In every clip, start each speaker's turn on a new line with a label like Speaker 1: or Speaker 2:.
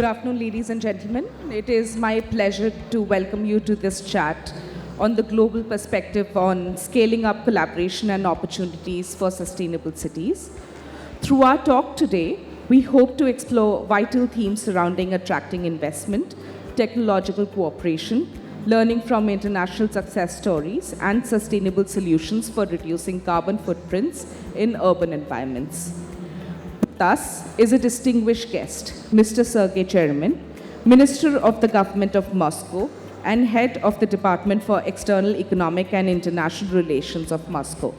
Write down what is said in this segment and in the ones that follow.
Speaker 1: Good afternoon, ladies and gentlemen. It is my pleasure to welcome you to this chat on the global perspective on scaling up collaboration and opportunities for sustainable cities. Through our talk today, we hope to explore vital themes surrounding attracting investment, technological cooperation, learning from international success stories, and sustainable solutions for reducing carbon footprints in urban environments. Thus is a distinguished guest, Mr. Sergey Cheremin, Minister of the Government of Moscow and Head of the Department for External Economic and International Relations of Moscow.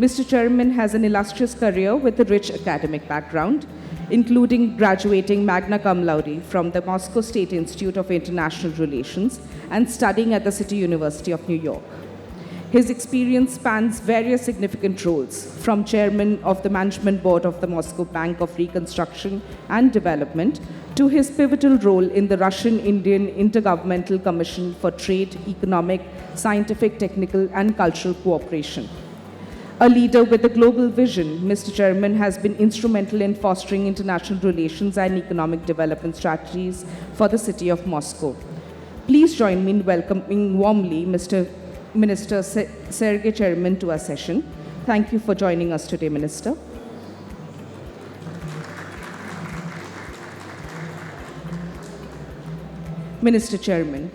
Speaker 1: Mr. Cheremin has an illustrious career with a rich academic background, including graduating magna cum laude from the Moscow State Institute of International Relations and studying at the City University of New York. His experience spans various significant roles, from chairman of the management board of the Moscow Bank of Reconstruction and Development to his pivotal role in the Russian-Indian Intergovernmental Commission for Trade, Economic, Scientific, Technical, and Cultural Cooperation. A leader with a global vision, Mr. Cheremin has been instrumental in fostering international relations and economic development strategies for the city of Moscow. Please join me in welcoming warmly Minister Sergey Cheremin to our session. Thank you for joining us today, Minister. Minister Cheremin,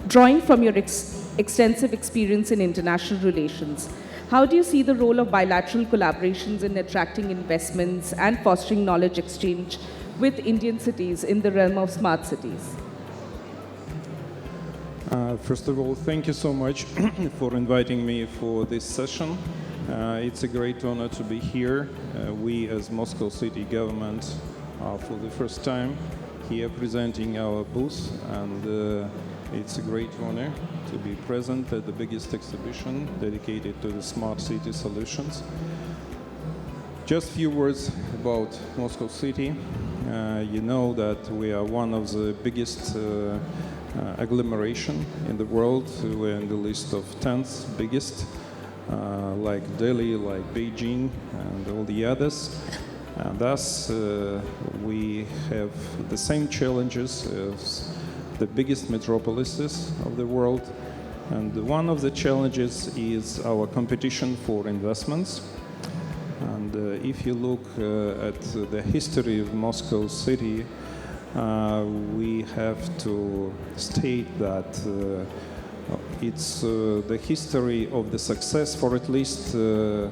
Speaker 1: drawing from your extensive experience in international relations, how do you see the role of bilateral collaborations in attracting investments and fostering knowledge exchange with Indian cities in the realm of smart cities?
Speaker 2: First of all, thank you so much for inviting me for this session. It's a great honor to be here. We as Moscow City government are for the first time here presenting our booth, and it's a great honor to be present at the biggest exhibition dedicated to the smart city solutions. Just a few words about Moscow City. You know that we are one of the biggest agglomeration in the world. We're in the list of 10th biggest, like Delhi, like Beijing, and all the others. And thus, we have the same challenges as the biggest metropolises of the world. And one of the challenges is our competition for investments. And if you look at the history of Moscow City, we have to state that it's the history of the success for at least the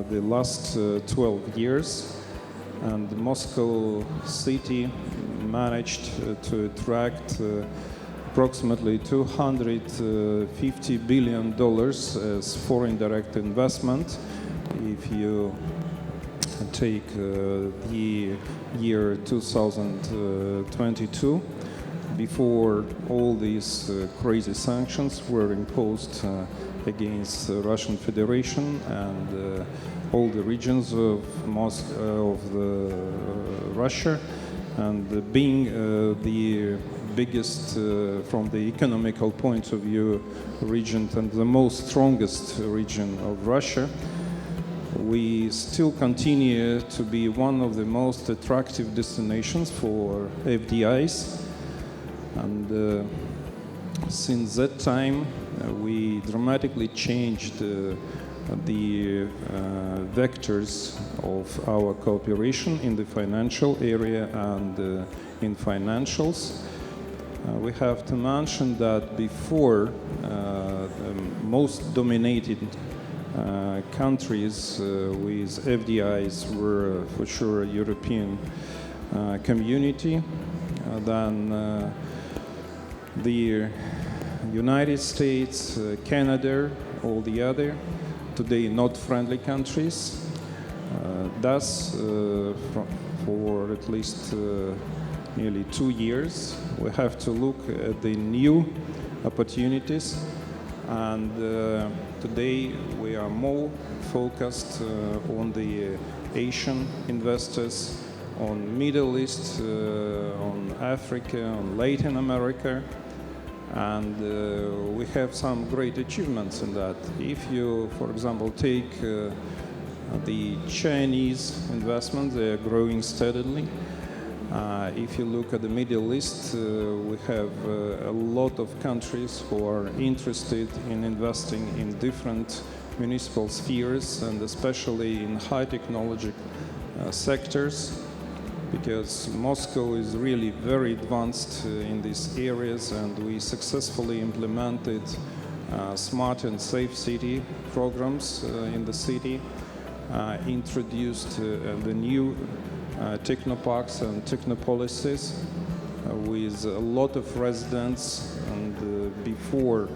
Speaker 2: last 12 years. And Moscow City managed to attract approximately $250 billion as foreign direct investment. If you take the year 2022, before all these crazy sanctions were imposed against the Russian Federation and all the regions of Russia, and being the biggest, from the economical point of view, region and the most strongest region of Russia, we still continue to be one of the most attractive destinations for FDIs. And since that time, we dramatically changed the vectors of our cooperation in the financial area and in financials. We have to mention that before, the most dominated countries with FDIs were for sure European community, then the United States, Canada, all the other, today not friendly countries. Thus, for at least nearly 2 years, we have to look at the new opportunities, and today we are more focused on the Asian investors, on Middle East, on Africa, on Latin America, and we have some great achievements in that. If you, for example, take the Chinese investment, they are growing steadily. If you look at the Middle East, we have a lot of countries who are interested in investing in different municipal spheres, and especially in high technology sectors, because Moscow is really very advanced in these areas, and we successfully implemented smart and safe city programs in the city, introduced the new technoparks and technopolises with a lot of residents, and before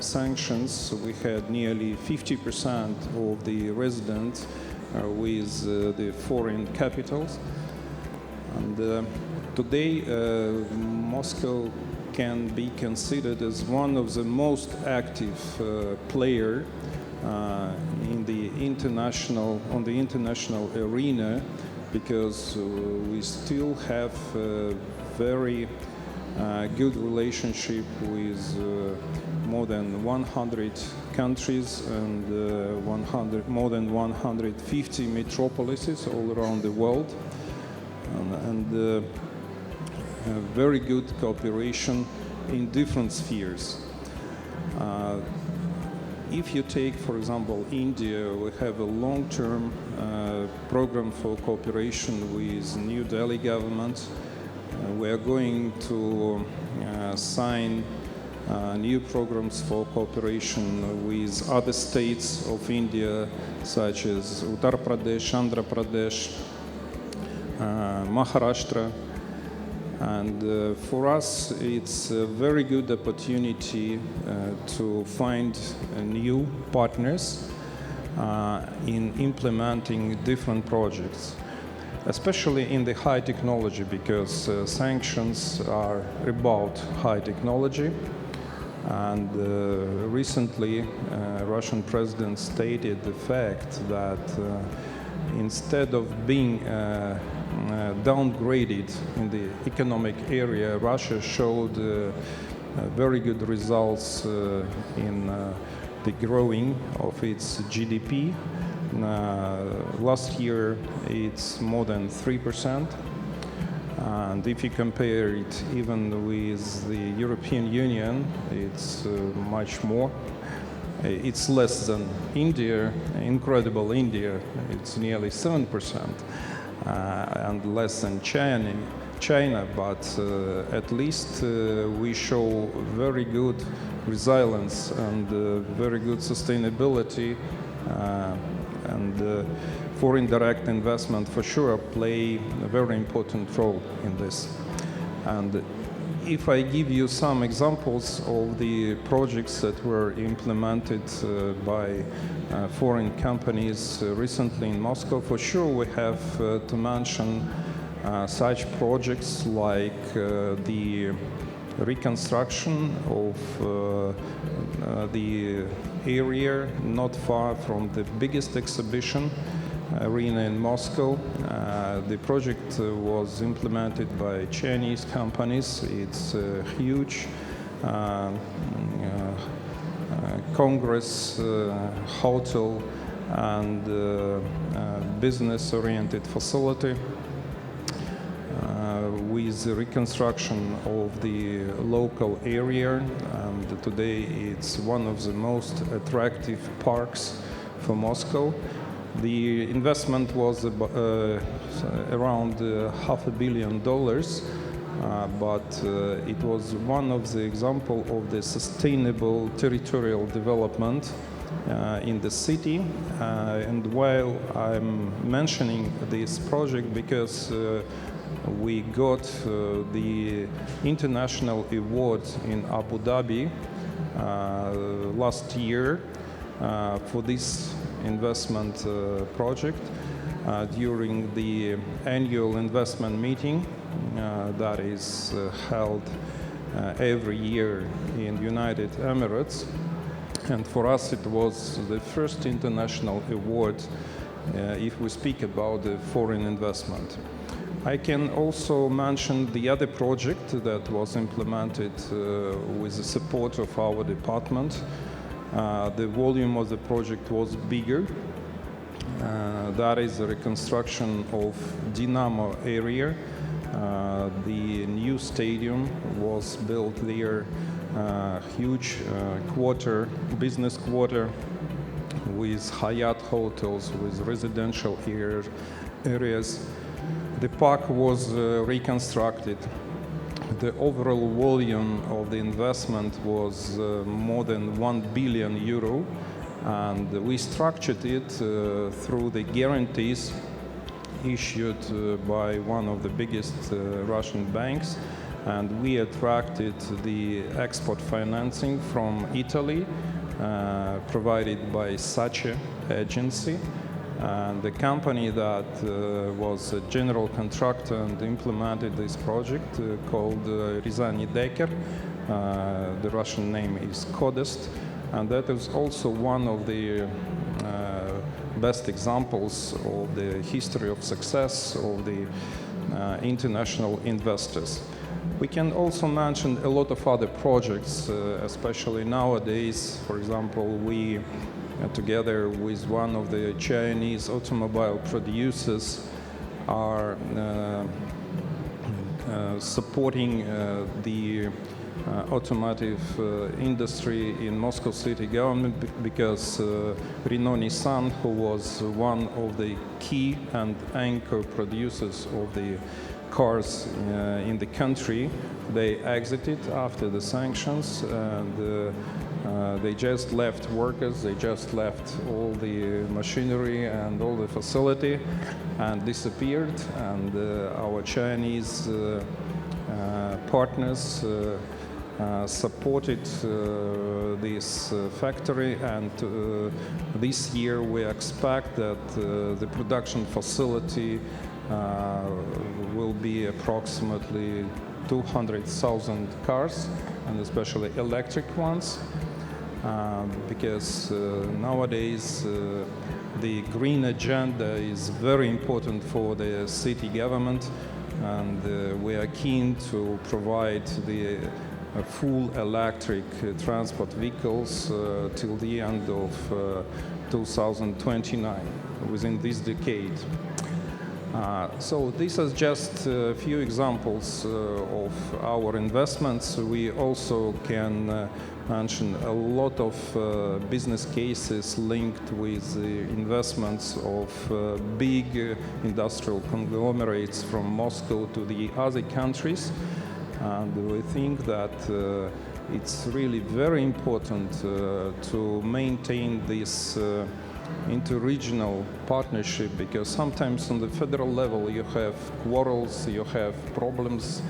Speaker 2: sanctions we had nearly 50% of the residents with the foreign capitals. And today Moscow can be considered as one of the most active player on the international arena, because we still have a very good relationship with more than 100 countries and more than 150 metropolises all around the world, and very good cooperation in different spheres. If you take, for example, India, we have a long-term program for cooperation with New Delhi government. We are going to sign new programs for cooperation with other states of India, such as Uttar Pradesh, Andhra Pradesh, Maharashtra. And for us, it's a very good opportunity to find new partners in implementing different projects, especially in the high technology, because sanctions are about high technology. And recently, Russian president stated the fact that instead of being downgraded in the economic area, Russia showed very good results in the growing of its GDP. Last year it's more than 3%, and if you compare it even with the European Union, it's much more. It's less than India, incredible India, it's nearly 7%. And less than China, but at least we show very good resilience and very good sustainability, and foreign direct investment for sure play a very important role in this. And if I give you some examples of the projects that were implemented by foreign companies recently in Moscow, for sure we have to mention such projects like the reconstruction of the area not far from the biggest exhibition arena in Moscow. The project was implemented by Chinese companies. It's a huge congress hotel and business-oriented facility with the reconstruction of the local area. And today it's one of the most attractive parks for Moscow. The investment was around $500 million, but it was one of the examples of the sustainable territorial development in the city. And while I'm mentioning this project, because we got the international award in Abu Dhabi last year for this investment project during the annual investment meeting that is held every year in the United Emirates. And for us it was the first international award if we speak about the foreign investment. I can also mention the other project that was implemented with the support of our department. The volume of the project was bigger. That is the reconstruction of Dynamo area The new stadium was built there, huge quarter, business quarter, with Hyatt hotels, with residential areas. The park was reconstructed. The overall volume of the investment was more than 1 billion euro, and we structured it through the guarantees issued by one of the biggest Russian banks, and we attracted the export financing from Italy, provided by such an agency. And the company that was a general contractor and implemented this project called Rizani Decker, the Russian name is Kodest, and that is also one of the best examples of the history of success of the international investors. We can also mention a lot of other projects, especially nowadays. For example, we together with one of the Chinese automobile producers are supporting the automotive industry in Moscow city government, because Renault Nissan, who was one of the key and anchor producers of the cars in the country, they exited after the sanctions, and they just left workers, they just left all the machinery and all the facility and disappeared. And our Chinese partners supported this factory, and this year we expect that the production facility will be approximately 200,000 cars, and especially electric ones, because nowadays the green agenda is very important for the city government, and we are keen to provide the full electric transport vehicles till the end of 2029, within this decade. So these are just a few examples of our investments. We also can mention a lot of business cases linked with the investments of big industrial conglomerates from Moscow to the other countries. And we think that it's really very important to maintain this inter-regional partnership, because sometimes on the federal level you have quarrels, you have problems,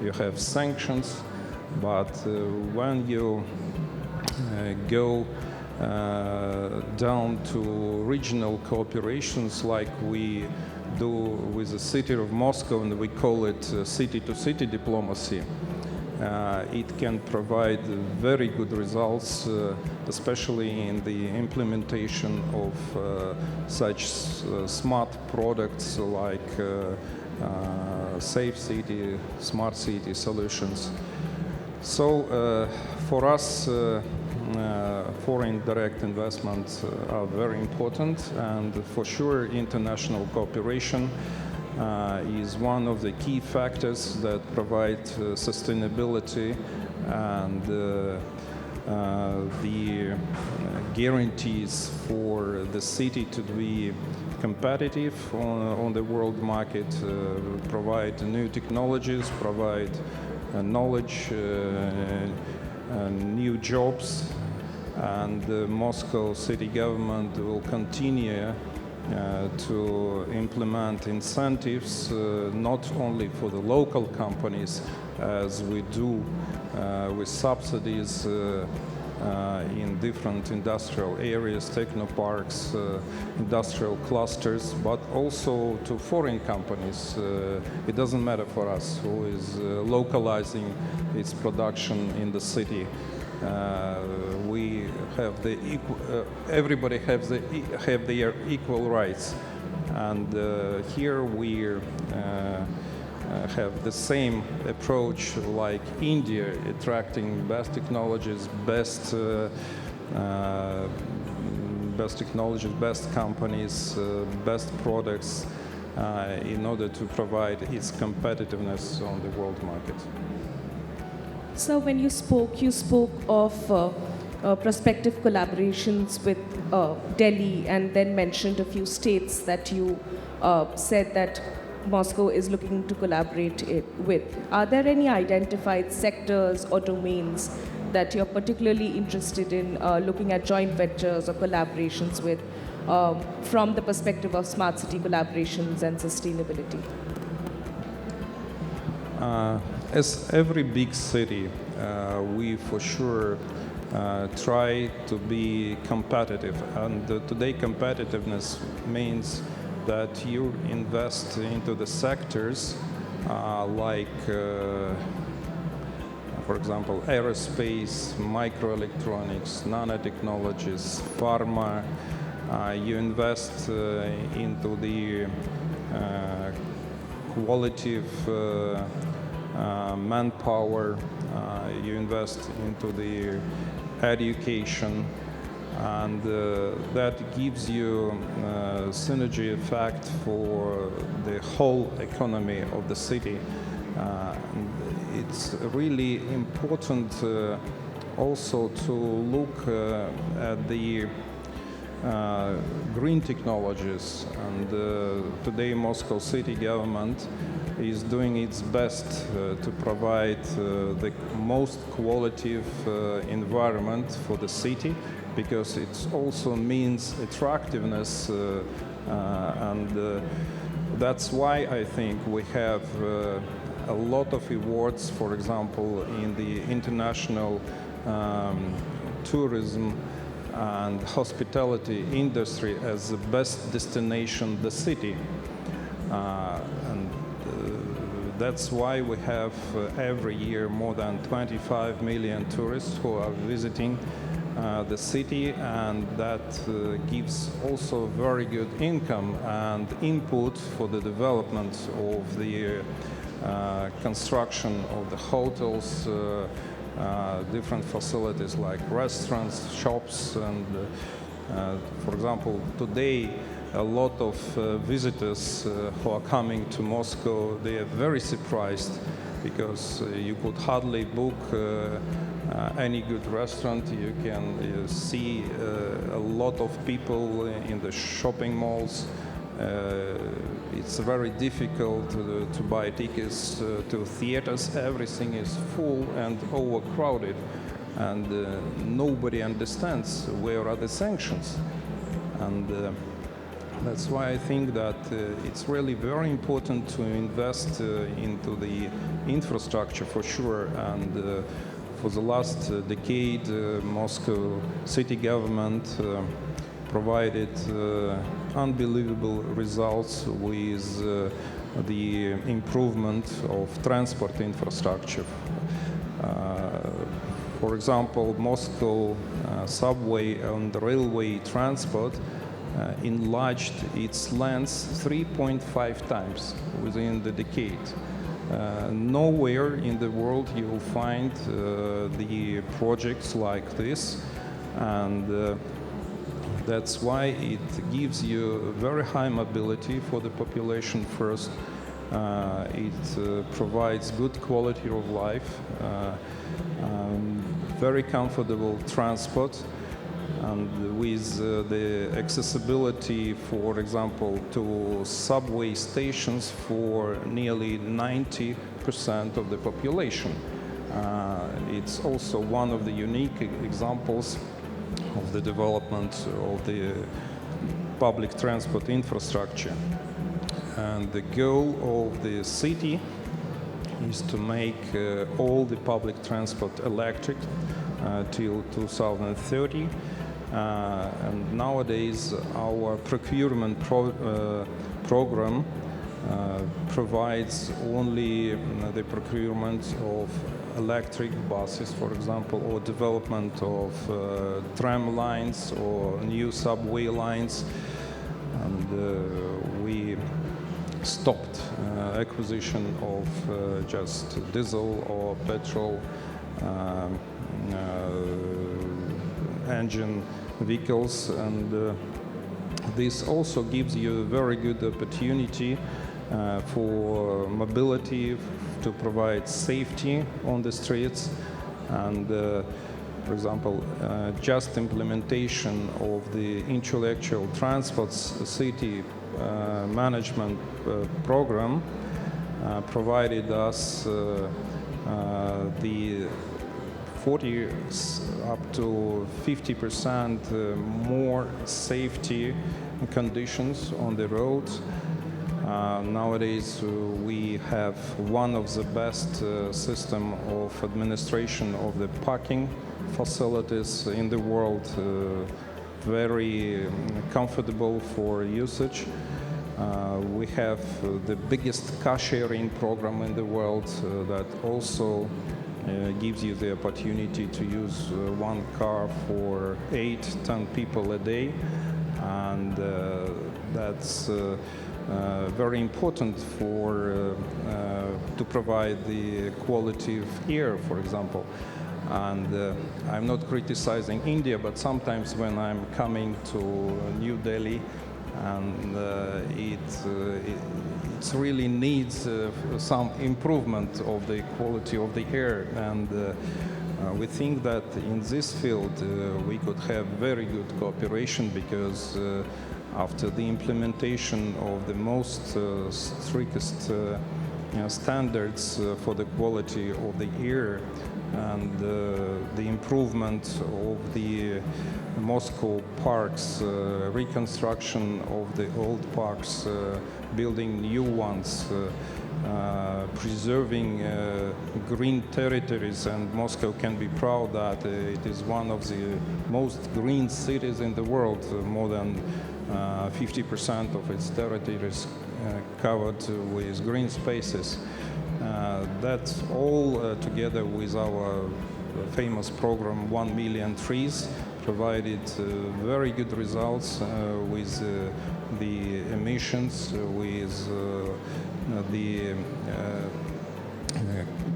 Speaker 2: you have sanctions, but when you go down to regional cooperations like we do with the city of Moscow, and we call it city-to-city diplomacy, it can provide very good results, especially in the implementation of such smart products like safe city, smart city solutions. So for us, foreign direct investments are very important, and for sure international cooperation is one of the key factors that provide sustainability and the guarantees for the city to be competitive on the world market, provide new technologies, provide knowledge, new jobs, and the Moscow city government will continue to implement incentives not only for the local companies, as we do with subsidies in different industrial areas, technoparks, industrial clusters, but also to foreign companies. It doesn't matter for us who is localizing its production in the city. We have the everybody have their equal rights, and here we have the same approach like India, attracting best technologies, best technologies, best companies, best products, in order to provide its competitiveness on the world market.
Speaker 1: So when you spoke of prospective collaborations with Delhi and then mentioned a few states that you said that Moscow is looking to collaborate with. Are there any identified sectors or domains that you're particularly interested in looking at joint ventures or collaborations with from the perspective of smart city collaborations and sustainability?
Speaker 2: As every big city, we for sure try to be competitive. And today competitiveness means that you invest into the sectors like, for example, aerospace, microelectronics, nanotechnologies, pharma. You invest into the quality of manpower. You invest into the education, and that gives you synergy effect for the whole economy of the city. It's really important also to look at the green technologies, and today Moscow city government is doing its best to provide the most qualitative environment for the city, because it also means attractiveness, and that's why I think we have a lot of awards, for example, in the international tourism and hospitality industry as the best destination, the city. And that's why we have every year more than 25 million tourists who are visiting the city, and that gives also very good income and input for the development of the construction of the hotels, different facilities like restaurants, shops, and for example, today a lot of visitors who are coming to Moscow, they are very surprised because you could hardly book any good restaurant. You can see a lot of people in the shopping malls. It's very difficult to buy tickets to theaters. Everything is full and overcrowded, and nobody understands where are the sanctions. And that's why I think that it's really very important to invest into the infrastructure for sure. And for the last decade, Moscow city government provided unbelievable results with the improvement of transport infrastructure. For example, Moscow subway and railway transport enlarged its length 3.5 times within the decade. Nowhere in the world you will find the projects like this, and that's why it gives you very high mobility for the population first. It provides good quality of life, very comfortable transport, and with the accessibility, for example, to subway stations for nearly 90% of the population. It's also one of the unique examples of the development of the public transport infrastructure. And the goal of the city is to make all the public transport electric till 2030. And nowadays our procurement program provides only the procurement of electric buses, for example, or development of tram lines or new subway lines. And we stopped acquisition of just diesel or petrol engine vehicles, and This also gives you a very good opportunity for mobility, to provide safety on the streets, and for example, just implementation of the intellectual transport city management program provided us the 40 up to 50% more safety conditions on the roads. Nowadays, we have one of the best system of administration of the parking facilities in the world, very comfortable for usage. We have the biggest car sharing program in the world that also gives you the opportunity to use one car for 8-10 people a day, and that's very important for to provide the quality of air, for example. And I'm not criticizing India, but sometimes when I'm coming to New Delhi, and it really needs some improvement of the quality of the air, and we think that in this field we could have very good cooperation, because after the implementation of the most strictest standards for the quality of the air, and the improvement of the Moscow parks, reconstruction of the old parks, building new ones, preserving green territories, and Moscow can be proud that it is one of the most green cities in the world. More than 50% of its territory is covered with green spaces. That's all together with our famous program 1 million trees provided very good results with the emissions, with the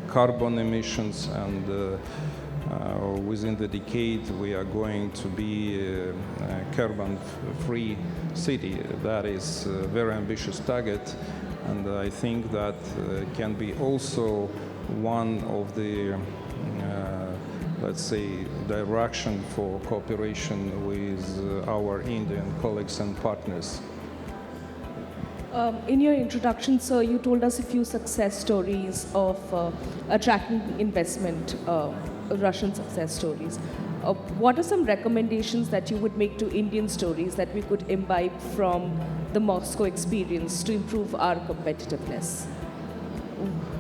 Speaker 2: carbon emissions, and within the decade we are going to be a carbon-free city. That is a very ambitious target, and I think that can be also one of the let's say direction for cooperation with our Indian colleagues and partners.
Speaker 1: In your introduction, sir, you told us a few success stories of attracting investment, Russian success stories. What are some recommendations that you would make to Indian stories that we could imbibe from the Moscow experience to improve our competitiveness?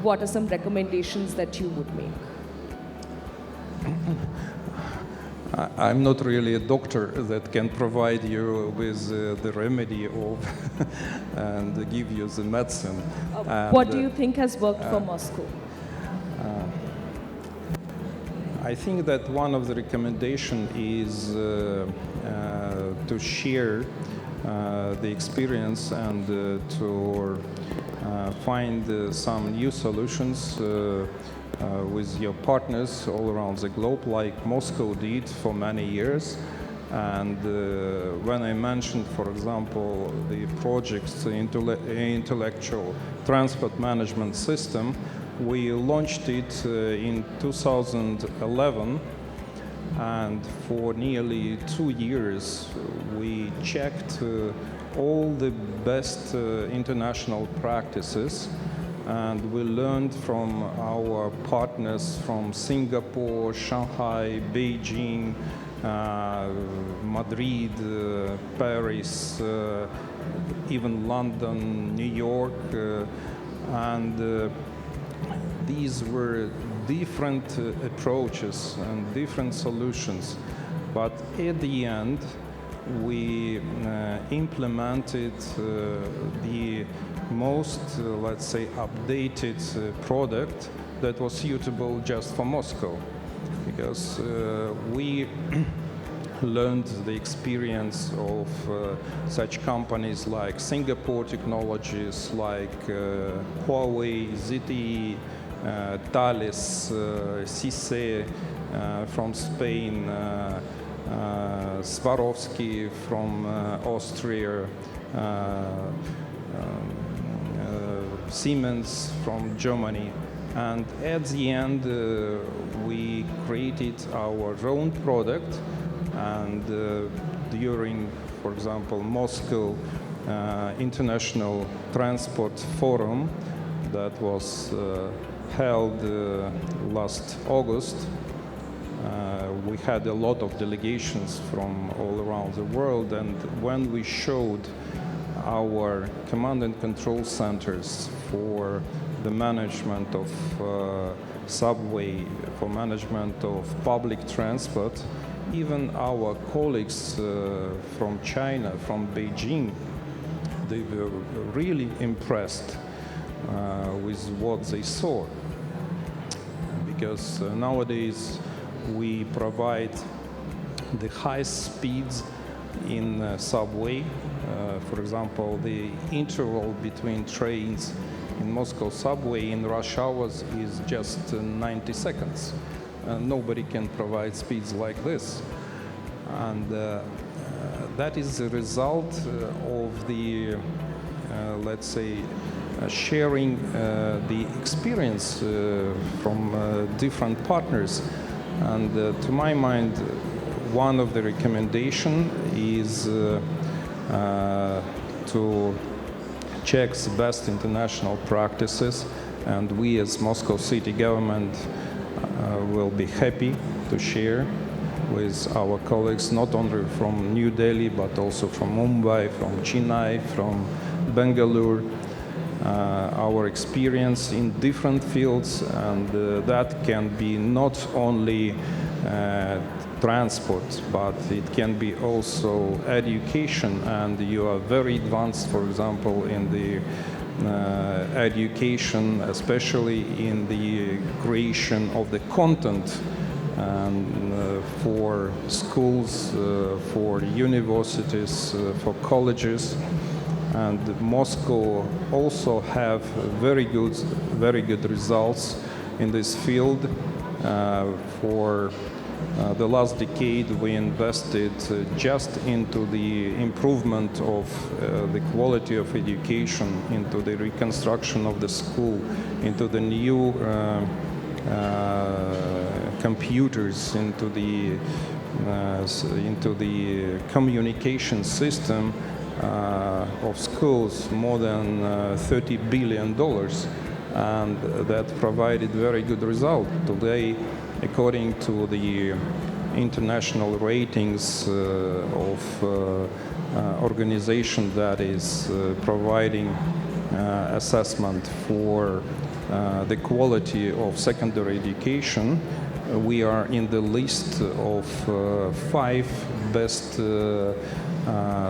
Speaker 1: What are some recommendations that you would make?
Speaker 2: I'm not really a doctor that can provide you with the remedy of and give you the medicine.
Speaker 1: What do you think has worked for Moscow?
Speaker 2: I think that one of the recommendations is to share the experience and to find some new solutions with your partners all around the globe, like Moscow did for many years. And when I mentioned, for example, the project's intellectual transport management system, we launched it in 2011, and for nearly 2 years we checked all the best international practices, and we learned from our partners from Singapore, Shanghai, Beijing, Madrid, Paris, even London, New York, and these were different approaches and different solutions. But at the end, we implemented the most, let's say, updated product that was suitable just for Moscow, because we learned the experience of such companies like Singapore Technologies, like Huawei, ZTE, Thales, CICE from Spain, Swarovski from Austria, Siemens from Germany. And at the end, we created our own product. And during, for example, Moscow International Transport Forum that was held last August, we had a lot of delegations from all around the world, and when we showed our command and control centers for the management of subway, for management of public transport, even our colleagues from China, from Beijing, they were really impressed with what they saw. Because nowadays we provide the highest speeds in subway. For example, the interval between trains in Moscow subway in rush hours is just 90 seconds. Nobody can provide speeds like this. And that is the result of the, let's say, sharing the experience from different partners. And to my mind, one of the recommendations is to check the best international practices, and we as Moscow city government will be happy to share with our colleagues, not only from New Delhi, but also from Mumbai, from Chennai, from Bangalore, our experience in different fields, and that can be not only transport, but it can be also education, and you are very advanced, for example, in the education, especially in the creation of the content for schools, for universities, for colleges. And Moscow also have very good results in this field. For the last decade, we invested just into the improvement of the quality of education, into the reconstruction of the school, into the new computers, into the communication system of schools, more than $30 billion, and that provided very good result. Today, according to the international ratings of organization that is providing assessment for the quality of secondary education, we are in the list of 5 best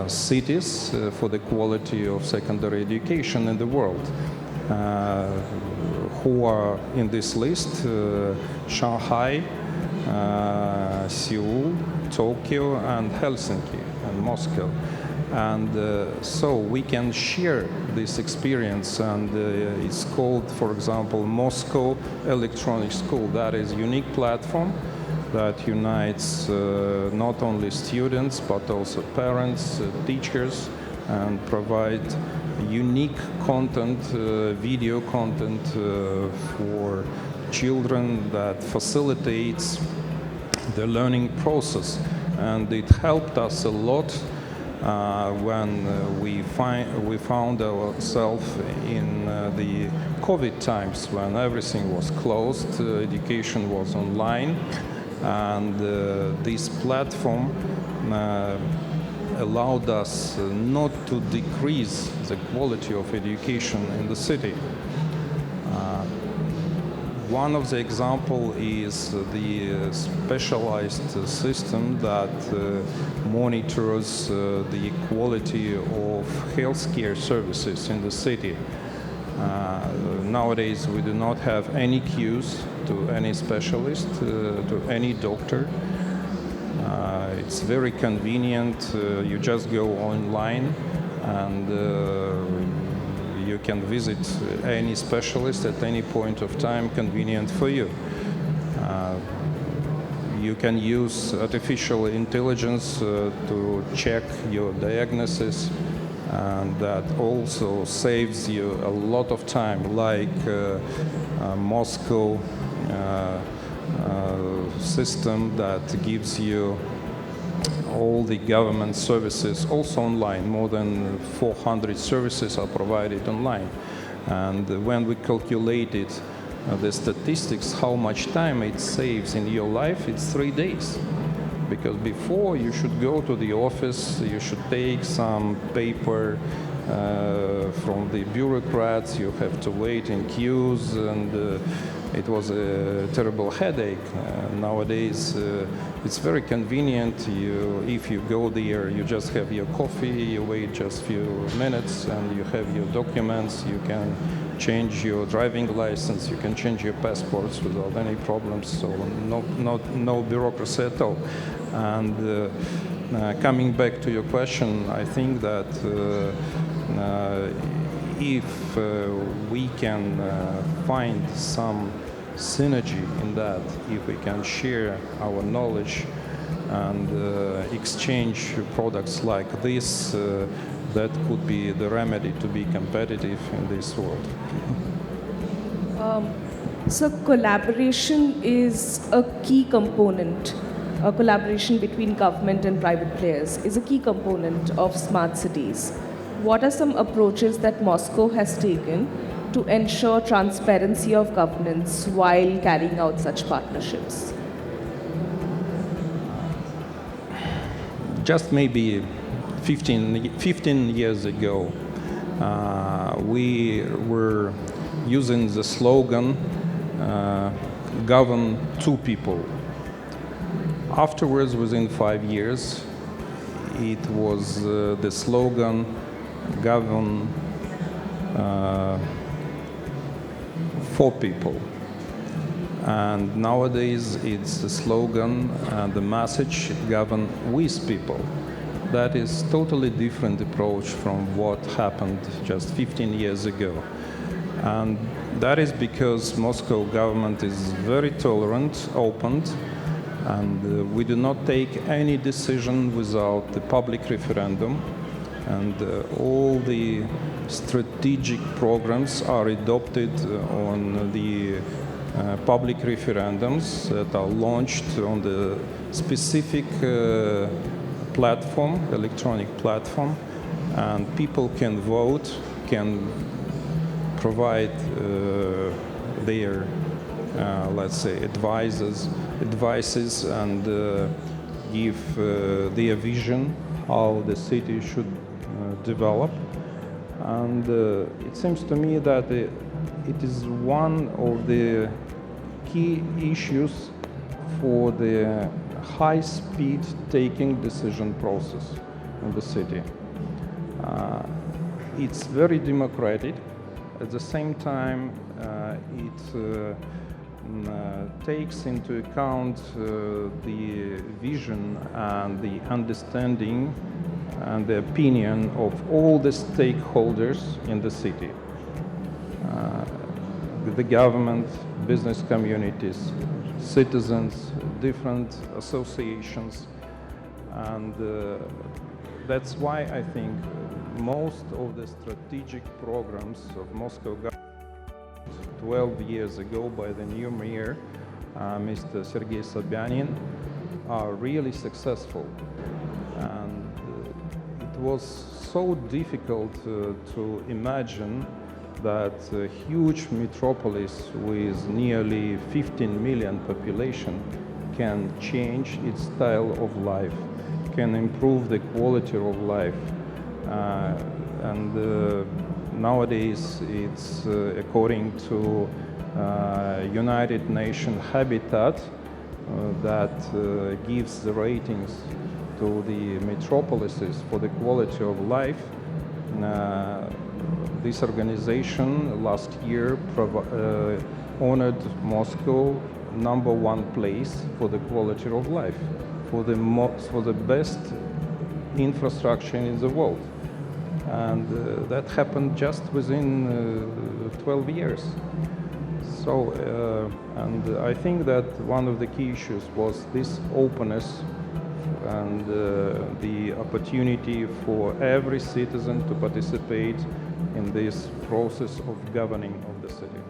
Speaker 2: cities for the quality of secondary education in the world. Who are in this list? Shanghai, Seoul, Tokyo, and Helsinki, and Moscow. And so we can share this experience, and it's called, for example, Moscow Electronic School. That is a unique platform that unites not only students, but also parents, teachers, and provide unique content, video content for children that facilitates the learning process. And it helped us a lot when we found ourselves in the COVID times, when everything was closed, education was online, and this platform allowed us not to decrease the quality of education in the city. One of the examples is the specialized system that monitors the quality of healthcare services in the city. Nowadays, we do not have any queues to any specialist, to any doctor. It's very convenient. You just go online and you can visit any specialist at any point of time, convenient for you. you can use artificial intelligence to check your diagnosis, and that also saves you a lot of time, like Moscow system that gives you all the government services also online. More than 400 services are provided online. And when we calculated the statistics, how much time it saves in your life, it's 3 days. Because before you should go to the office, you should take some paper from the bureaucrats, you have to wait in queues, and it was a terrible headache. Nowadays, it's very convenient. If you go there, you just have your coffee, you wait just a few minutes, and you have your documents. You can change your driving license, you can change your passports without any problems. So no bureaucracy at all. And coming back to your question, I think that if we can find some synergy in that, if we can share our knowledge and exchange products like this, that could be the remedy to be competitive in this world.
Speaker 1: So collaboration is a key component. Collaboration between government and private players is a key component of smart cities. What are some approaches that Moscow has taken to ensure transparency of governance while carrying out such partnerships?
Speaker 2: Just maybe 15 years ago, we were using the slogan, govern two people. Afterwards, within 5 years, it was the slogan, govern for people. And nowadays, it's the slogan and the message, govern with people. That is totally different approach from what happened just 15 years ago. And that is because Moscow government is very tolerant, open, and we do not take any decision without the public referendum. And all the strategic programs are adopted on the public referendums that are launched on the specific platform, electronic platform, and people can vote, can provide their, let's say, advices, and give their vision how the city should develop. And it seems to me that it is one of the key issues for the high-speed taking decision process in the city. It's very democratic. At the same time, it takes into account the vision and the understanding and the opinion of all the stakeholders in the city. The government, business communities, citizens, different associations, and that's why I think most of the strategic programs of Moscow government 12 years ago by the new mayor, Mr. Sergey Cheremin, are really successful. And it was so difficult to imagine that a huge metropolis with nearly 15 million population can change its style of life, can improve the quality of life. Nowadays, it's according to United Nations Habitat that gives the ratings to the metropolises for the quality of life. This organization last year honored Moscow #1 place for the quality of life, for the best infrastructure in the world. And that happened just within 12 years. So, and I think that one of the key issues was this openness and the opportunity for every citizen to participate in this process of governing of the city.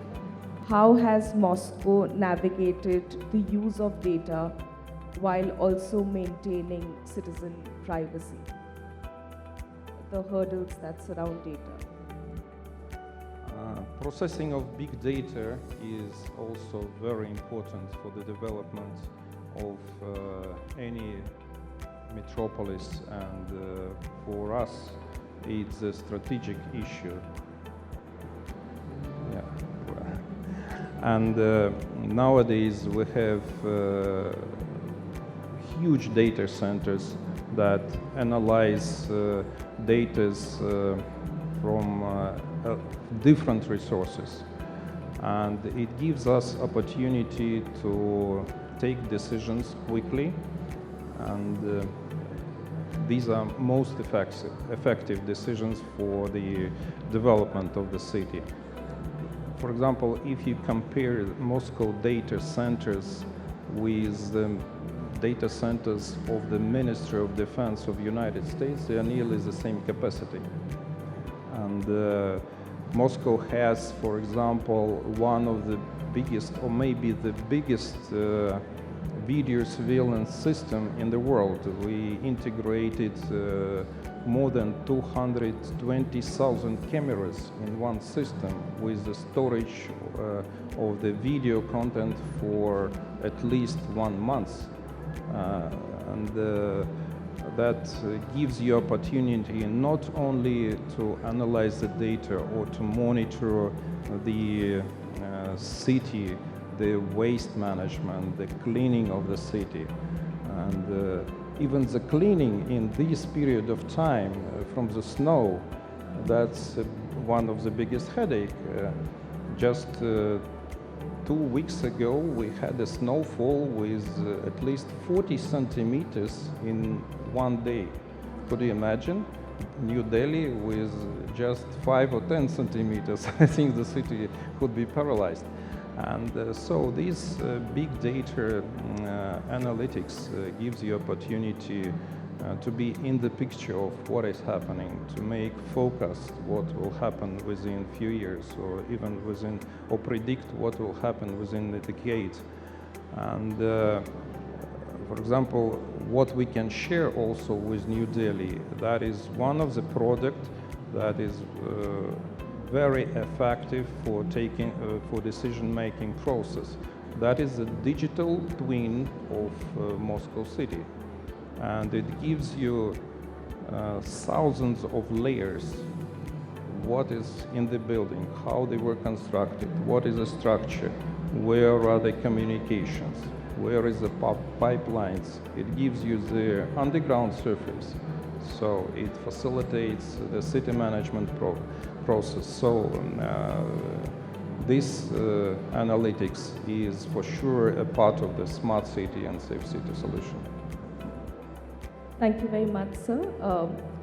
Speaker 1: How has Moscow navigated the use of data while also maintaining citizen privacy? The hurdles that surround data.
Speaker 2: Processing of big data is also very important for the development of any metropolis, and for us it's a strategic issue. Yeah. And nowadays we have huge data centers that analyze data from different resources, and it gives us opportunity to take decisions quickly, and these are most effective decisions for the development of the city. For example, if you compare Moscow data centers with the data centers of the Ministry of Defense of the United States, they are nearly the same capacity. And Moscow has, for example, one of the biggest, or maybe the biggest, video surveillance system in the world. We integrated more than 220,000 cameras in one system with the storage of the video content for at least 1 month. That gives you opportunity not only to analyze the data or to monitor the city, the waste management, the cleaning of the city, and even the cleaning in this period of time from the snow. That's one of the biggest headache. Just 2 weeks ago we had a snowfall with at least 40 centimeters in one day. Could you imagine New Delhi with just 5 or 10 centimeters? I think the city could be paralyzed. And so this big data analytics gives you opportunity to be in the picture of what is happening, to make focused what will happen within few years, or even within, or predict what will happen within a decade. And for example, what we can share also with New Delhi, that is one of the products that is very effective for taking for decision-making process. That is the digital twin of Moscow city, and it gives you thousands of layers. What is in the building, how they were constructed, what is the structure, where are the communications, where is the pipelines. It gives you the underground surface, so it facilitates the city management process. So this analytics is for sure a part of the smart city and safe city solution.
Speaker 1: Thank you very much, sir.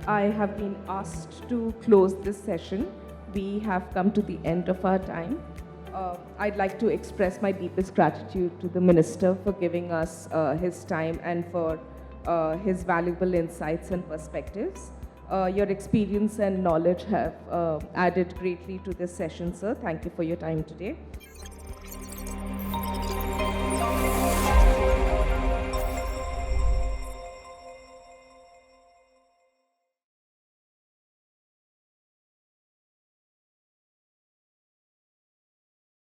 Speaker 1: I have been asked to close this session. We have come to the end of our time. I'd like to express my deepest gratitude to the Minister for giving us his time and for his valuable insights and perspectives. Your experience and knowledge have added greatly to this session, sir. Thank you for your time today.